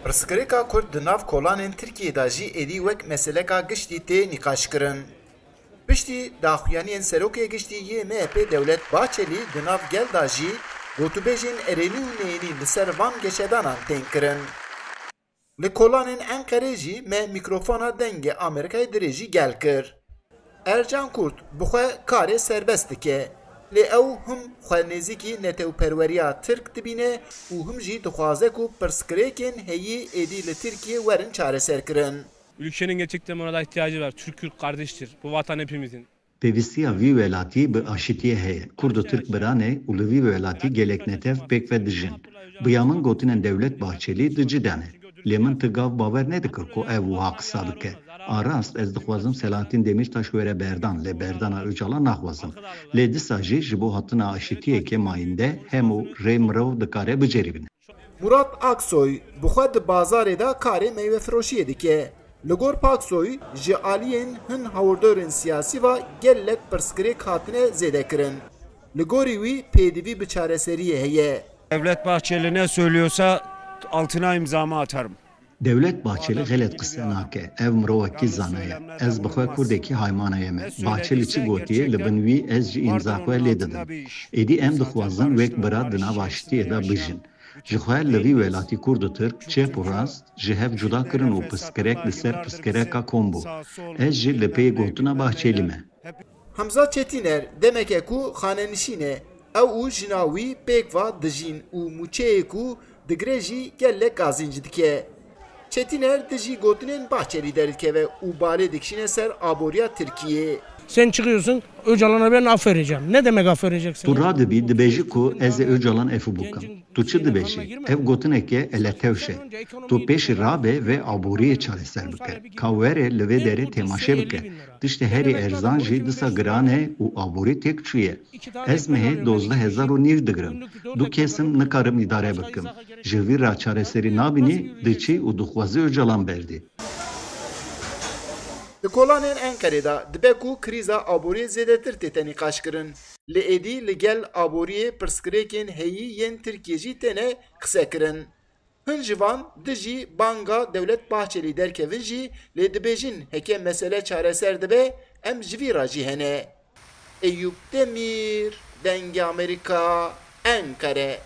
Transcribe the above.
Pirsgirêka Kurd di nav kolanên Tirkiyeyê de jî êdî wek meseleka giştî tê nîqaşkirin. Piştî daxuyaniyên Serokê Giştî yê MHP Dewlet Bahçeli di nav gel de jî gotûbêjên erênî û nêênî li ser van geşedanan tên kirin. Li kolanên Enqerê jî me mîkrofona dengê Amerîkayê dirê jî gel kir. Ercan Kurt bi xwe karê serbest dike. Lê ew him xwenêzîkî netewperweriya Tirk dibîne û him jî dixwaze ku pirsgirêkên heyî êdî li Tirkiye werin çareserkirin. Ülkenin gerçekten buna da ihtiyacı var. Türk kardeştir. Bu vatan hepimizin. Pêvistiya vî welatî bi aşîtiyê heye. Kurd û Tirk biranê û li vî welatî gelek netev pêk ve dijin. Biya min gotinên Dewlet Bahçeli dicidane. Lê min ti gav bawer nedikir ku ev wiha qisa bike. Arast ez dixwazim Selahattin Demirtaş were berdan lê berdana Öcalan naxwazim. Lê dîsa jî ji bo hatina aşîtiyekê mayînde hemû rê mirov dikare biceribîne. Murat Aksoy bi xwe di bazarê de karê meyvefiroşiyê dike. Li gor Paksoy ji aliyên hin hewerdorên siyasî ve gelek pirsgirêk hatine zêdekirin. Li gorî wî pêdivî bi çareseriyê heye. Devlet Bahçeli ne söylüyorsa altına imzamı atarım. Devlet Bahçeli gelet qise nake. Ev mirovekî zanaye. Ez bi xwe Kurdekî haymaneye me. Bahçeli çi gotiye li bin wî ez jî îmza xwe lê didim. Êdî em dixwazin wek bira di nav aşitiyê de bijin. Ji xwe li vî welatî Kurd û Tirk çêp û rast ji hev cuda kirin û pirsgirêk li ser pirsgirêka kom bû. Ez jî li pê gotina Bahçelî me. Hemza Çetîner demeke ku xanenişîn e. Ew û jina wî pêk va dijîn û mûçeyê ku digire jî gelek gazînc dike. Çetîner di jî gotinên Bahçelî derdikeve û balê dikişîne ser aboriya Tirkiye. Sen çıkıyorsun, Öcalan'a ben af vereceğim. Ne demek af vereceksin? Tu radibî dibêjî ku ez ê Öcalan efû bikim. Tu çi dibêjî? Ev gotineke eletewş e. Tu pêşî rabe ve aboriyê çareser bike. Ka were li vê derê temaşe bike. Tiştê herî erzan jî dîsa giran e û aborî têk çûye. Ez mehê 12,000 nîv digirim. Du kesim nikarim îdare bikim. Ji vî ra çareserî nabînî diçî û dixwazî Öcalan berdî. Di kolanên Enqerê de dibe ku krîza aboriyê zêdetir tê nîqaşkirin. Li êdî li gel aboriyê pirsgirêkên heyî yên Tirkiye jî têne qisekirin. Hin ji van di jî banga Dewlet Bahçelî derkevin jî lê dibêjin heke mesele çareser dibe em ji vî ra jî hene. Eyüp Demir, Dengê Amerîka, Enqere.